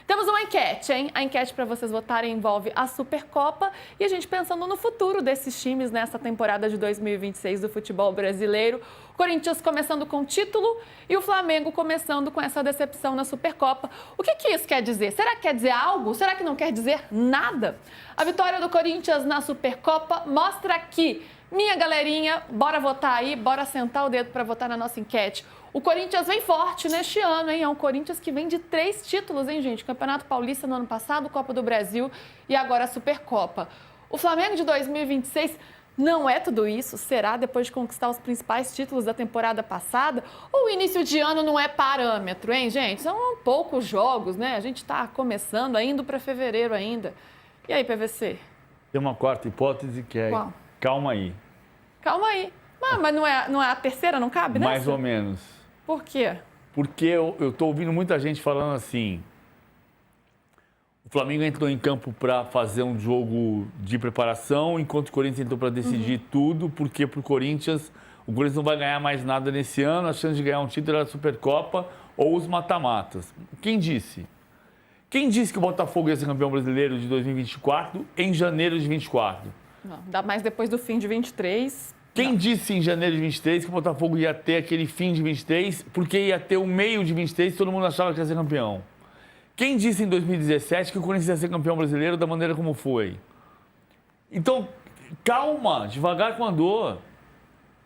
Temos uma enquete, hein? A enquete para vocês votarem envolve a Supercopa e a gente pensando no futuro desses times nessa temporada de 2026 do futebol brasileiro. O Corinthians começando com título e o Flamengo começando com essa decepção na Supercopa. O que isso quer dizer? Será que quer dizer algo? Será que não quer dizer nada? A vitória do Corinthians na Supercopa mostra que... Minha galerinha, bora votar aí, bora sentar o dedo para votar na nossa enquete. O Corinthians vem forte neste ano, hein? É um Corinthians que vem de 3 títulos, hein, gente? Campeonato Paulista no ano passado, Copa do Brasil e agora a Supercopa. O Flamengo de 2026 não é tudo isso? Será depois de conquistar os principais títulos da temporada passada? Ou o início de ano não é parâmetro, hein, gente? São poucos jogos, né? A gente está começando, indo para fevereiro ainda. E aí, PVC? Tem uma quarta hipótese que é... Qual? Calma aí. Calma aí. Mas não é a terceira, não cabe, né? Mais ou menos. Por quê? Porque eu estou ouvindo muita gente falando assim, o Flamengo entrou em campo para fazer um jogo de preparação, enquanto o Corinthians entrou para decidir tudo, porque para o Corinthians não vai ganhar mais nada nesse ano, a chance de ganhar um título era a Supercopa ou os mata-matas. Quem disse? Quem disse que o Botafogo ia ser campeão brasileiro de 2024 em janeiro de 2024? Não, dá mais depois do fim de 23. Quem não. disse em janeiro de 23 que o Botafogo ia ter aquele fim de 23, porque ia ter o meio de 23 e todo mundo achava que ia ser campeão? Quem disse em 2017 que o Corinthians ia ser campeão brasileiro da maneira como foi? Então, calma, devagar com andor.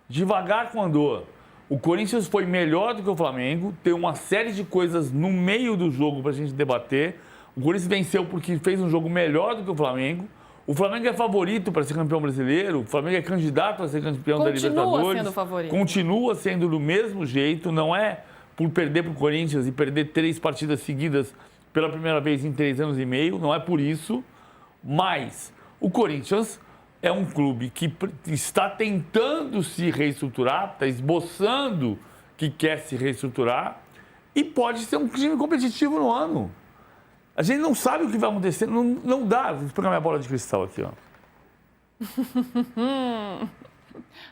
Devagar com andor. O Corinthians foi melhor do que o Flamengo, tem uma série de coisas no meio do jogo para a gente debater. O Corinthians venceu porque fez um jogo melhor do que o Flamengo. O Flamengo é favorito para ser campeão brasileiro, o Flamengo é candidato a ser campeão da Libertadores. Continua sendo favorito. Continua sendo do mesmo jeito, não é por perder para o Corinthians e perder 3 partidas seguidas pela primeira vez em 3 anos e meio, não é por isso. Mas o Corinthians é um clube que está tentando se reestruturar, está esboçando que quer se reestruturar e pode ser um time competitivo no ano. A gente não sabe o que vai acontecer, não dá. Vou pegar minha bola de cristal aqui, ó.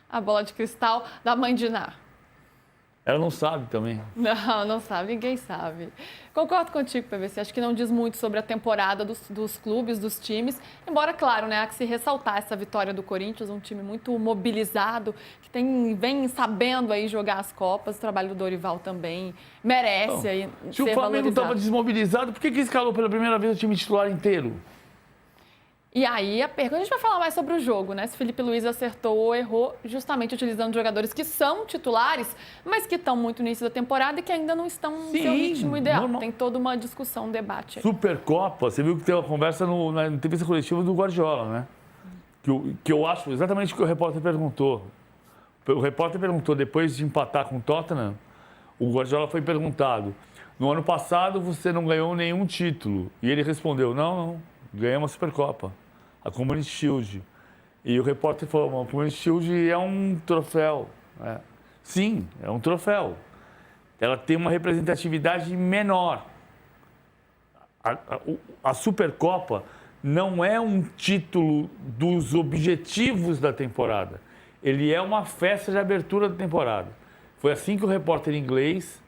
A bola de cristal da mãe de Ná. Ela não sabe também. Não sabe, ninguém sabe. Concordo contigo, PVC. Acho que não diz muito sobre a temporada dos clubes, dos times. Embora, claro, né, há que se ressaltar essa vitória do Corinthians, um time muito mobilizado, que vem sabendo aí jogar as Copas. O trabalho do Dorival também merece aí se ser o Flamengo estava valorizado. desmobilizado, por que escalou pela primeira vez o time titular inteiro? E aí, a gente vai falar mais sobre o jogo, né? Se Felipe Luiz acertou ou errou, justamente utilizando jogadores que são titulares, mas que estão muito no início da temporada e que ainda não estão no seu ritmo ideal. Normal. Tem toda uma discussão, um debate aí. Supercopa, você viu que tem uma conversa na entrevista coletiva do Guardiola, né? Que eu acho exatamente o que o repórter perguntou. O repórter perguntou, depois de empatar com o Tottenham, o Guardiola foi perguntado, no ano passado você não ganhou nenhum título. E ele respondeu, não, ganhei uma Supercopa. A Community Shield. E o repórter falou, a Community Shield é um troféu. Sim, é um troféu. Ela tem uma representatividade menor. A Supercopa não é um título dos objetivos da temporada. Ele é uma festa de abertura da temporada. Foi assim que o repórter inglês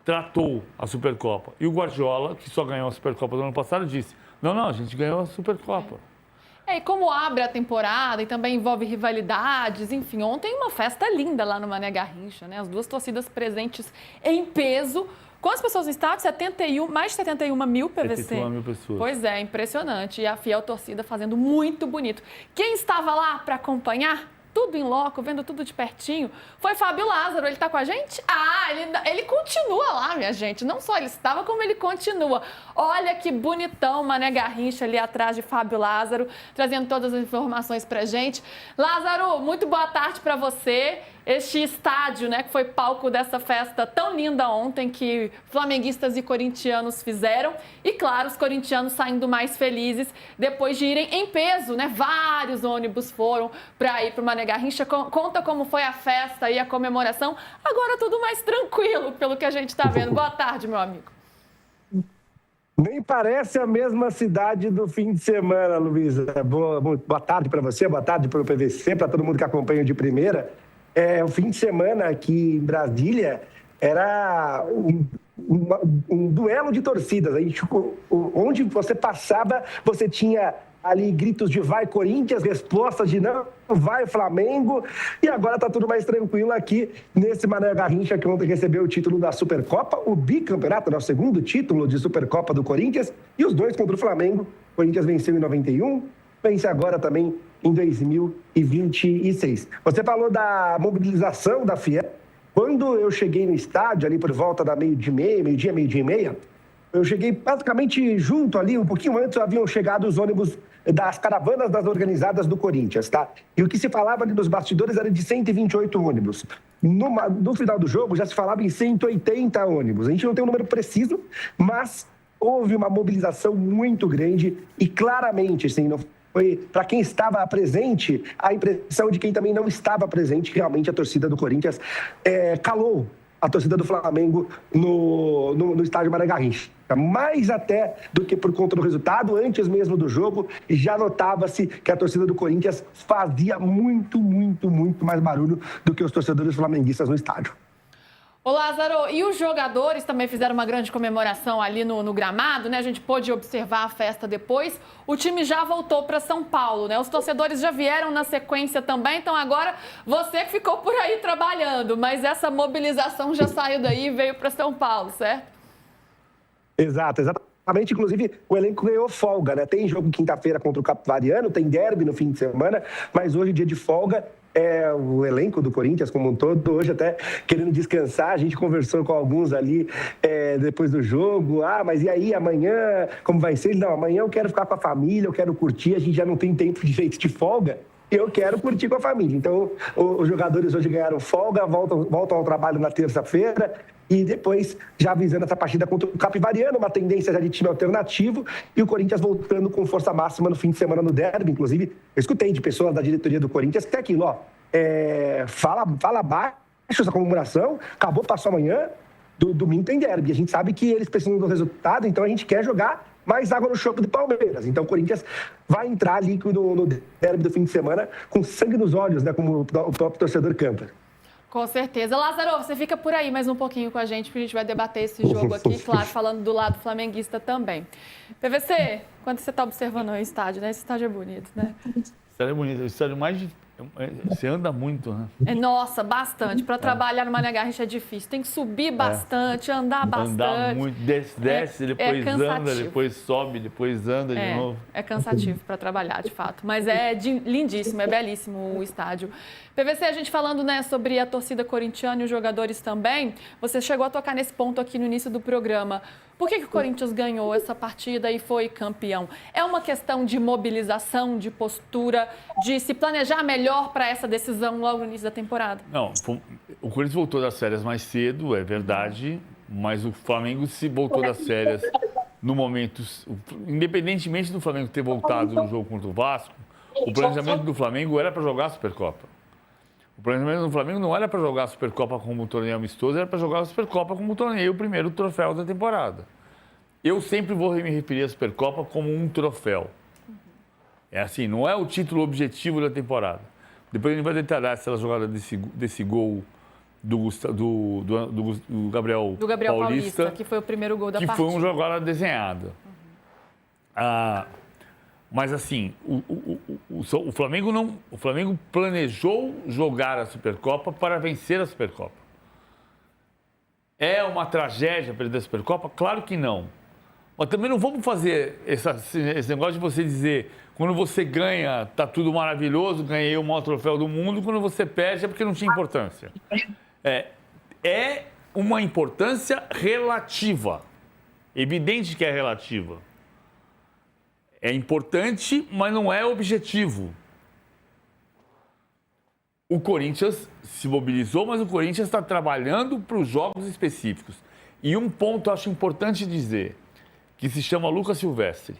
tratou a Supercopa. E o Guardiola, que só ganhou a Supercopa do ano passado, disse, não, a gente ganhou a Supercopa. E como abre a temporada e também envolve rivalidades, enfim, ontem uma festa linda lá no Mané Garrincha, né? As duas torcidas presentes em peso. Quantas pessoas no estádio? Mais de 71 mil PVC. 71 mil pessoas. Pois é, impressionante. E a fiel torcida fazendo muito bonito. Quem estava lá para acompanhar? Tudo em loco, vendo tudo de pertinho, foi Fábio Lázaro. Ele tá com a gente? Ele continua lá, minha gente. Não só ele estava, como ele continua. Olha que bonitão, Mané Garrincha ali atrás de Fábio Lázaro, trazendo todas as informações pra gente. Lázaro, muito boa tarde para você. Este estádio, né, que foi palco dessa festa tão linda ontem que flamenguistas e corintianos fizeram. E, claro, os corintianos saindo mais felizes depois de irem em peso, né? Vários ônibus foram para ir para o Mané Garrincha. Conta como foi a festa e a comemoração. Agora tudo mais tranquilo, pelo que a gente está vendo. Boa tarde, meu amigo. Nem parece a mesma cidade do fim de semana, Luísa. Boa tarde para você, boa tarde para o PVC, para todo mundo que acompanha de primeira. O fim de semana aqui em Brasília era um duelo de torcidas. Onde você passava, você tinha ali gritos de vai Corinthians, respostas de não vai Flamengo, e agora está tudo mais tranquilo aqui nesse Mané Garrincha, que ontem recebeu o título da Supercopa, o bicampeonato, o segundo título de Supercopa do Corinthians, e os dois contra o Flamengo. O Corinthians venceu em 91, vence agora também em 2026. Você falou da mobilização da Fiel. Quando eu cheguei no estádio, ali por volta da meio-dia e meia, eu cheguei praticamente junto ali, um pouquinho antes, haviam chegado os ônibus das caravanas das organizadas do Corinthians, tá? E o que se falava ali nos bastidores era de 128 ônibus. No final do jogo, já se falava em 180 ônibus. A gente não tem um número preciso, mas houve uma mobilização muito grande e claramente, assim, não foi para quem estava presente, a impressão de quem também não estava presente, realmente a torcida do Corinthians calou a torcida do Flamengo no estádio Mané Garrincha. Mais até do que por conta do resultado, antes mesmo do jogo, já notava-se que a torcida do Corinthians fazia muito mais barulho do que os torcedores flamenguistas no estádio. Ô Lázaro, e os jogadores também fizeram uma grande comemoração ali no gramado, né? A gente pôde observar a festa depois. O time já voltou para São Paulo, né? Os torcedores já vieram na sequência também, então agora você que ficou por aí trabalhando, mas essa mobilização já saiu daí e veio para São Paulo, certo? Exatamente. Inclusive, o elenco ganhou folga, né? Tem jogo quinta-feira contra o Capivariano, tem derby no fim de semana, mas hoje, dia de folga, o elenco do Corinthians como um todo, hoje até querendo descansar. A gente conversou com alguns ali depois do jogo. Mas e aí, amanhã, como vai ser? Não, amanhã eu quero ficar com a família, eu quero curtir, a gente já não tem tempo direito de folga. Eu quero curtir com a família. Então, os jogadores hoje ganharam folga, voltam ao trabalho na terça-feira e depois já avisando essa partida contra o Capivariano, uma tendência já de time alternativo, e o Corinthians voltando com força máxima no fim de semana no derby. Inclusive, eu escutei de pessoas da diretoria do Corinthians que é aquilo, fala baixo essa comemoração, acabou, passou amanhã, domingo tem derby. A gente sabe que eles precisam do resultado, então a gente quer jogar mais água no chope do Palmeiras. Então o Corinthians vai entrar ali no derby do fim de semana com sangue nos olhos, né, como o próprio torcedor canta. Com certeza. Lázaro, você fica por aí mais um pouquinho com a gente, porque a gente vai debater esse jogo aqui, claro, falando do lado flamenguista também. PVC, quando você está observando o estádio, né? Esse estádio é bonito, né? O estádio é bonito, o estádio mais... Você anda muito, né? Nossa, bastante. Para trabalhar no Mané Garrincha é difícil. Tem que subir bastante, andar bastante. Andar muito, desce, depois anda, depois sobe, depois anda de novo. É cansativo para trabalhar, de fato. Mas é lindíssimo, é belíssimo o estádio. PVC, a gente falando, né, sobre a torcida corintiana e os jogadores também, você chegou a tocar nesse ponto aqui no início do programa. Por que o Corinthians ganhou essa partida e foi campeão? É uma questão de mobilização, de postura, de se planejar melhor para essa decisão logo no início da temporada? Não, o Corinthians voltou das férias mais cedo, é verdade, mas o Flamengo se voltou das férias no momento... Independentemente do Flamengo ter voltado no jogo contra o Vasco, o planejamento do Flamengo era para jogar a Supercopa. O planejamento do Flamengo não era para jogar a Supercopa como um torneio amistoso, era para jogar a Supercopa como um torneio, o primeiro troféu da temporada. Eu sempre vou me referir à Supercopa como um troféu. É assim, não é o título objetivo da temporada. Depois a gente vai detalhar essa jogada desse gol do Gabriel Paulista, que foi o primeiro gol da partida. Que foi uma jogada desenhada. Mas assim, o Flamengo planejou jogar a Supercopa para vencer a Supercopa. É uma tragédia perder a Supercopa? Claro que não. Mas também não vamos fazer esse negócio de você dizer, quando você ganha, tá tudo maravilhoso, ganhei o maior troféu do mundo, quando você perde é porque não tinha importância. É uma importância relativa. Evidente que é relativa. É importante, mas não é objetivo. O Corinthians se mobilizou, mas o Corinthians está trabalhando para os jogos específicos. E um ponto eu acho importante dizer, que se chama Lucas Silvestre.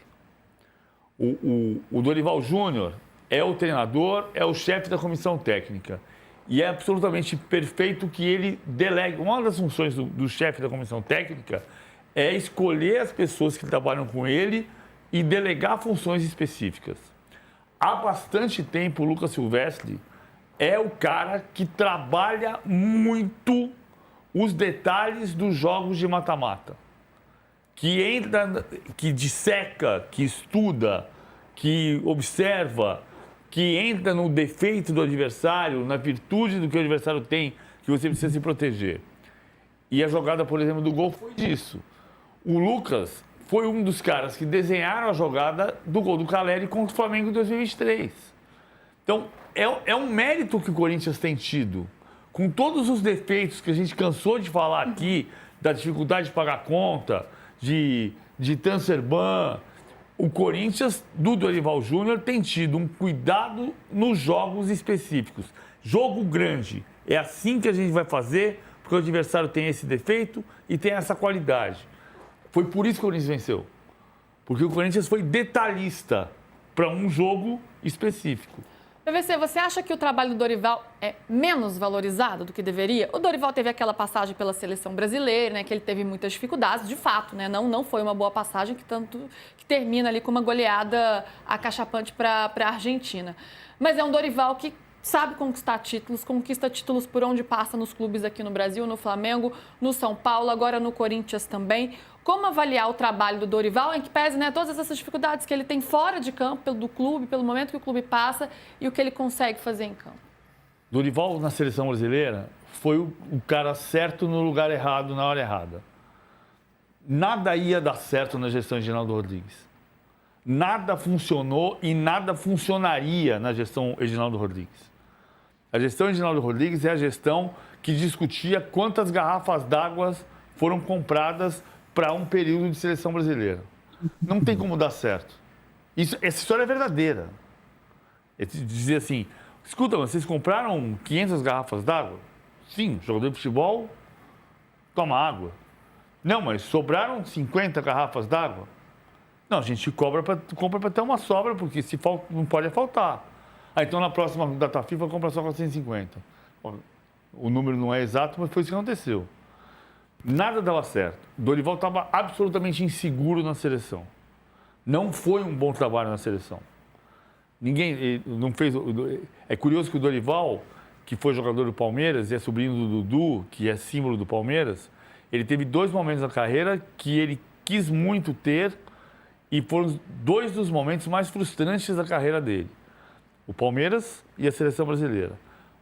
O Dorival Júnior é o treinador, é o chefe da comissão técnica. E é absolutamente perfeito que ele delegue. Uma das funções do chefe da comissão técnica é escolher as pessoas que trabalham com ele e delegar funções específicas. Há bastante tempo, o Lucas Silvestre é o cara que trabalha muito os detalhes dos jogos de mata-mata. Que entra, que disseca, que estuda, que observa, que entra no defeito do adversário, na virtude do que o adversário tem, que você precisa se proteger. E a jogada, por exemplo, do gol foi disso. O Lucas foi um dos caras que desenharam a jogada do gol do Caleri contra o Flamengo em 2023. Então, é um mérito que o Corinthians tem tido. Com todos os defeitos que a gente cansou de falar aqui, da dificuldade de pagar conta, de transfer ban, o Corinthians, do Dorival Júnior, tem tido um cuidado nos jogos específicos. Jogo grande. É assim que a gente vai fazer, porque o adversário tem esse defeito e tem essa qualidade. Foi por isso que o Corinthians venceu. Porque o Corinthians foi detalhista para um jogo específico. PVC, você acha que o trabalho do Dorival é menos valorizado do que deveria? O Dorival teve aquela passagem pela seleção brasileira, né, que ele teve muitas dificuldades, de fato, né? Não foi uma boa passagem que termina ali com uma goleada acachapante para a Argentina. Mas é um Dorival que sabe conquistar títulos, conquista títulos por onde passa nos clubes aqui no Brasil, no Flamengo, no São Paulo, agora no Corinthians também. Como avaliar o trabalho do Dorival, em que pese, né, todas essas dificuldades que ele tem fora de campo, do clube, pelo momento que o clube passa e o que ele consegue fazer em campo? Dorival, na seleção brasileira, foi o cara certo no lugar errado, na hora errada. Nada ia dar certo na gestão de Reginaldo Rodrigues. Nada funcionou e nada funcionaria na gestão Reginaldo Rodrigues. A gestão Reginaldo Rodrigues é a gestão que discutia quantas garrafas d'água foram compradas para um período de seleção brasileira. Não tem como dar certo. Essa história é verdadeira. Dizer assim, escuta, vocês compraram 500 garrafas d'água? Sim, jogador de futebol toma água. Não, mas sobraram 50 garrafas d'água? Não, a gente compra para ter uma sobra, porque se falta, não pode faltar. Então na próxima data FIFA compra só 450. O número não é exato, mas foi isso que aconteceu. Nada dava certo. Dorival estava absolutamente inseguro na seleção. Não foi um bom trabalho na seleção. Ninguém não fez. É curioso que o Dorival, que foi jogador do Palmeiras e é sobrinho do Dudu, que é símbolo do Palmeiras, ele teve 2 momentos na carreira que ele quis muito ter e foram 2 dos momentos mais frustrantes da carreira dele. O Palmeiras e a seleção brasileira.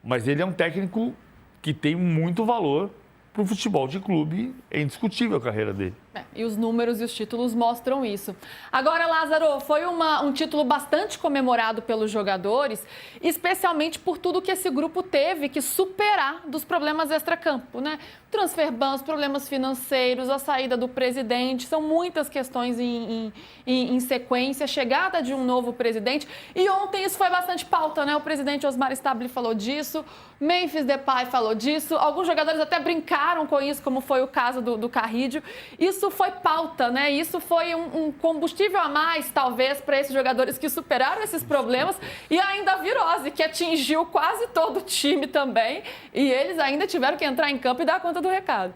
Mas ele é um técnico que tem muito valor para o futebol de clube, é indiscutível a carreira dele. E os números e os títulos mostram isso. Agora, Lázaro, foi um título bastante comemorado pelos jogadores, especialmente por tudo que esse grupo teve que superar dos problemas extracampo, né? Transfer ban, os problemas financeiros, a saída do presidente, são muitas questões em sequência, chegada de um novo presidente. E ontem isso foi bastante pauta, né? O presidente Osmar Stabile falou disso, Memphis Depay falou disso, alguns jogadores até brincaram com isso, como foi o caso do Carrídio. Isso foi pauta, né? Isso foi um combustível a mais, talvez, para esses jogadores que superaram esses problemas e ainda a virose, que atingiu quase todo o time também. E eles ainda tiveram que entrar em campo e dar conta do recado.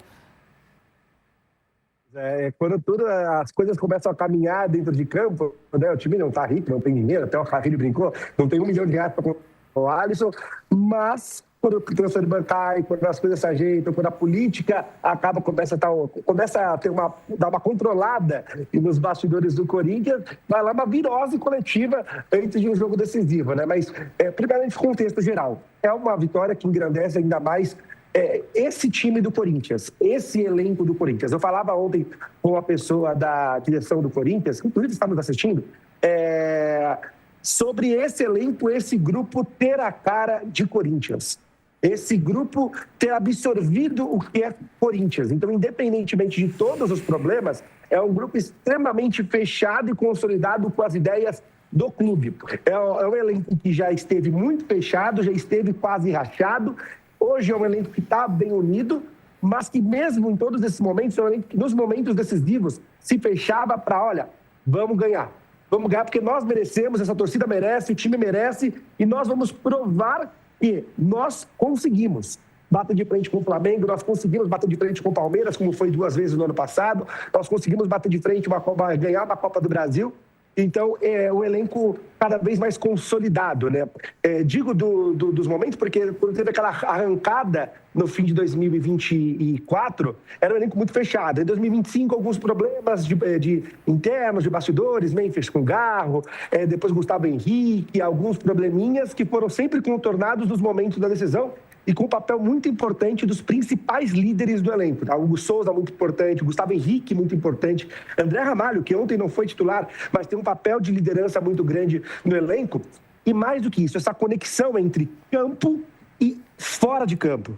Quando as coisas começam a caminhar dentro de campo, né? O time não está rico, não tem dinheiro, até o Carrilho brincou, não tem R$1 milhão para comprar o Alisson, mas quando o transfer ban cai, quando as coisas se ajeitam, quando a política começa a dar uma controlada nos bastidores do Corinthians, vai lá uma virose coletiva antes de um jogo decisivo, né? Mas, primeiramente, contexto geral. É uma vitória que engrandece ainda mais esse time do Corinthians, esse elenco do Corinthians. Eu falava ontem com uma pessoa da direção do Corinthians, que inclusive está nos assistindo, sobre esse elenco, esse grupo ter a cara de Corinthians. Esse grupo ter absorvido o que é Corinthians. Então, independentemente de todos os problemas, é um grupo extremamente fechado e consolidado com as ideias do clube. É um elenco que já esteve muito fechado, já esteve quase rachado. Hoje é um elenco que está bem unido, mas que mesmo em todos esses momentos, é um elenco que nos momentos decisivos se fechava para, olha, vamos ganhar. Vamos ganhar porque nós merecemos, essa torcida merece, o time merece, e nós vamos provar que nós conseguimos bater de frente com o Flamengo, nós conseguimos bater de frente com o Palmeiras, como foi 2 vezes no ano passado, nós conseguimos bater de frente, ganhar uma Copa do Brasil, Então, é um elenco cada vez mais consolidado, né? Digo dos momentos porque quando teve aquela arrancada no fim de 2024, era um elenco muito fechado. Em 2025, alguns problemas de internos, de bastidores, Memphis com Garro, depois Gustavo Henrique, alguns probleminhas que foram sempre contornados nos momentos da decisão e com um papel muito importante dos principais líderes do elenco. Tá? Hugo Souza, muito importante, Gustavo Henrique, muito importante, André Ramalho, que ontem não foi titular, mas tem um papel de liderança muito grande no elenco. E mais do que isso, essa conexão entre campo e fora de campo.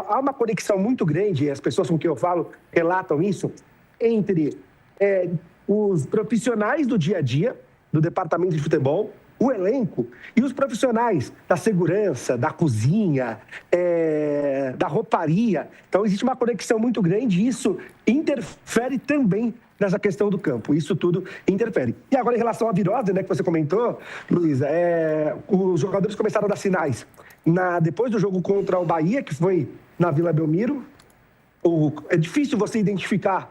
Há uma conexão muito grande, e as pessoas com quem eu falo relatam isso, entre os profissionais do dia a dia, do departamento de futebol, o elenco e os profissionais da segurança, da cozinha, da rouparia. Então, existe uma conexão muito grande e isso interfere também nessa questão do campo. Isso tudo interfere. E agora, em relação à virose, né, que você comentou, Luísa, os jogadores começaram a dar sinais. Depois do jogo contra o Bahia, que foi na Vila Belmiro, é difícil você identificar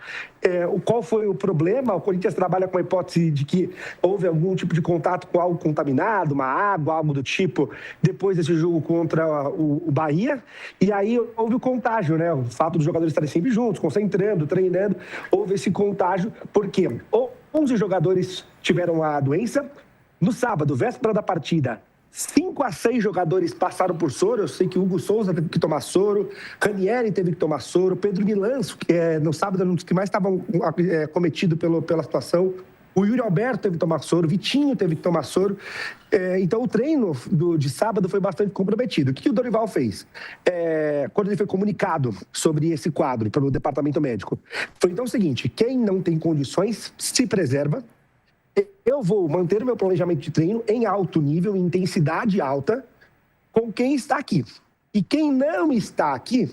qual foi o problema. O Corinthians trabalha com a hipótese de que houve algum tipo de contato com algo contaminado, uma água, algo do tipo, depois desse jogo contra o Bahia. E aí houve o contágio, né? O fato dos jogadores estarem sempre juntos, concentrando, treinando. Houve esse contágio, porque 11 jogadores tiveram a doença. No sábado, véspera da partida, 5 a 6 jogadores passaram por soro. Eu sei que Hugo Souza teve que tomar soro, Ranieri teve que tomar soro, Pedro Milanço, que no sábado era um dos que mais estavam cometido pela situação. O Yuri Alberto teve que tomar soro, Vitinho teve que tomar soro. Então, o treino de sábado foi bastante comprometido. O que o Dorival fez? Quando ele foi comunicado sobre esse quadro pelo departamento médico, foi então o seguinte: quem não tem condições, se preserva. Eu vou manter o meu planejamento de treino em alto nível, em intensidade alta, com quem está aqui. E quem não está aqui,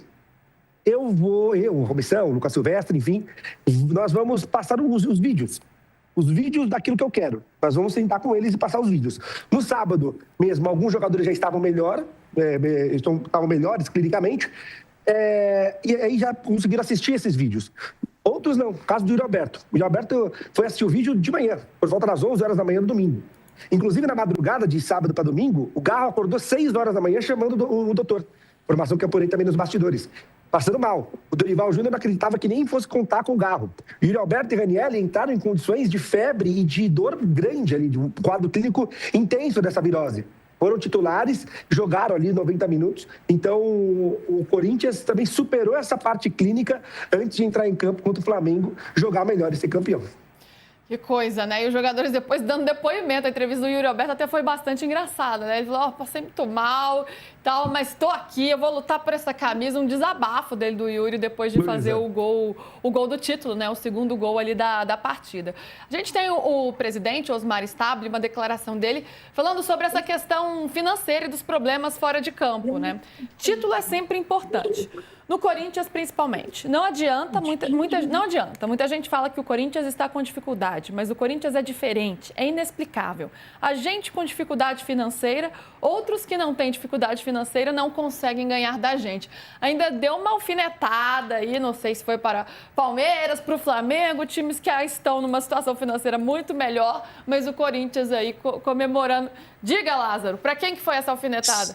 Comissão, Lucas Silvestre, enfim, nós vamos passar os vídeos. Os vídeos daquilo que eu quero. Nós vamos sentar com eles e passar os vídeos. No sábado mesmo, alguns jogadores já estavam estavam melhores clinicamente, e aí já conseguiram assistir esses vídeos. Outros não, caso do Yuri Alberto. O Yuri Alberto foi assistir o vídeo de manhã, por volta das 11 horas da manhã do domingo. Inclusive, na madrugada de sábado para domingo, o Garro acordou 6 horas da manhã chamando o doutor. Informação que eu apurei também nos bastidores. Passando mal. O Dorival Júnior não acreditava que nem fosse contar com o Garro. O Yuri Alberto e Ranieri entraram em condições de febre e de dor grande ali, de um quadro clínico intenso dessa virose. Foram titulares, jogaram ali 90 minutos. Então, o Corinthians também superou essa parte clínica antes de entrar em campo contra o Flamengo, jogar melhor e ser campeão. Que coisa, né? E os jogadores depois dando depoimento. A entrevista do Yuri Alberto até foi bastante engraçada, né? Ele falou, passei muito mal e tal, mas estou aqui, eu vou lutar por essa camisa. Um desabafo dele do Yuri depois de fazer o gol do título, né? O segundo gol ali da partida. A gente tem o presidente, Osmar Stabile, uma declaração dele falando sobre essa questão financeira e dos problemas fora de campo, né? Título é sempre importante. No Corinthians, principalmente. Não adianta, muita gente fala que o Corinthians está com dificuldade, mas o Corinthians é diferente, é inexplicável. A gente com dificuldade financeira, outros que não têm dificuldade financeira não conseguem ganhar da gente. Ainda deu uma alfinetada aí, não sei se foi para Palmeiras, para o Flamengo, times que estão numa situação financeira muito melhor, mas o Corinthians aí comemorando. Diga, Lázaro, para quem que foi essa alfinetada?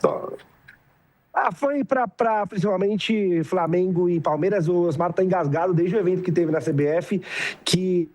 Foi para principalmente Flamengo e Palmeiras. O Osmar está engasgado desde o evento que teve na CBF, que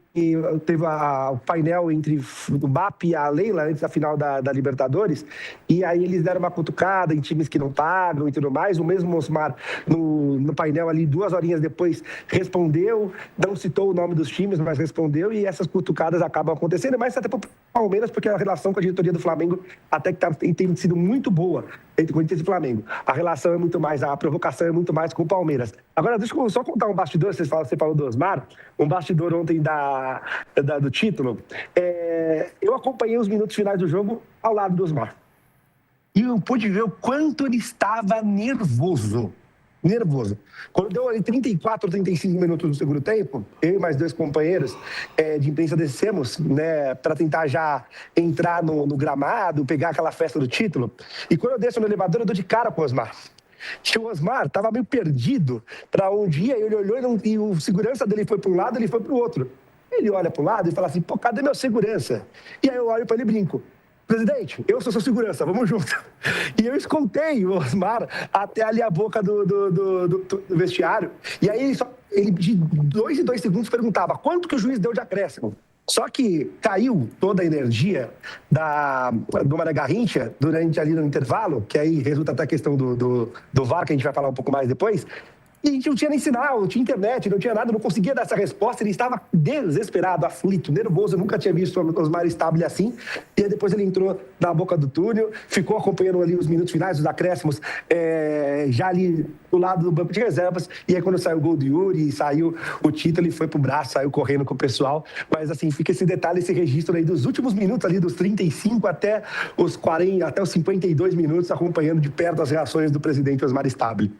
teve o painel entre o BAP e a Leila antes da final da Libertadores, e aí eles deram uma cutucada em times que não pagam e tudo mais. O mesmo Osmar, no painel ali, 2 horinhas depois, respondeu, não citou o nome dos times, mas respondeu, e essas cutucadas acabam acontecendo, mas até para o Palmeiras, porque a relação com a diretoria do Flamengo até que tem sido muito boa entre Corinthians e Flamengo. A relação é muito mais, a provocação é muito mais com o Palmeiras. Agora, deixa eu só contar um bastidor. Você falou do Osmar, um bastidor ontem do título. Eu acompanhei os minutos finais do jogo ao lado do Osmar. E eu pude ver o quanto ele estava nervoso. Quando deu 34, 35 minutos no segundo tempo, eu e mais 2 companheiros de imprensa descemos, né, para tentar já entrar no gramado, pegar aquela festa do título. E quando eu desço no elevador, eu dou de cara com o Osmar. E o Osmar estava meio perdido para onde ia, ele olhou e o segurança dele foi para um lado, ele foi para o outro. Ele olha para o lado e fala assim, pô, cadê meu segurança? E aí eu olho para ele e brinco. Presidente, eu sou seu segurança, vamos junto. E eu escoltei o Osmar até ali a boca do vestiário. E aí ele de 2 em 2 segundos perguntava quanto que o juiz deu de acréscimo. Só que caiu toda a energia do Mané Garrincha durante ali no intervalo, que aí resulta até a questão do VAR, que a gente vai falar um pouco mais depois. E a gente não tinha nem sinal, não tinha internet, não tinha nada, não conseguia dar essa resposta. Ele estava desesperado, aflito, nervoso. Eu nunca tinha visto o Osmar Stabile assim. E aí depois ele entrou na boca do túnel, ficou acompanhando ali os minutos finais, os acréscimos, já ali do lado do banco de reservas. E aí quando saiu o gol do Yuri, saiu o título, ele foi pro braço, saiu correndo com o pessoal. Mas assim, fica esse detalhe, esse registro aí dos últimos minutos ali, dos 35 até os 40, até os 52 minutos, acompanhando de perto as reações do presidente Osmar Stabile.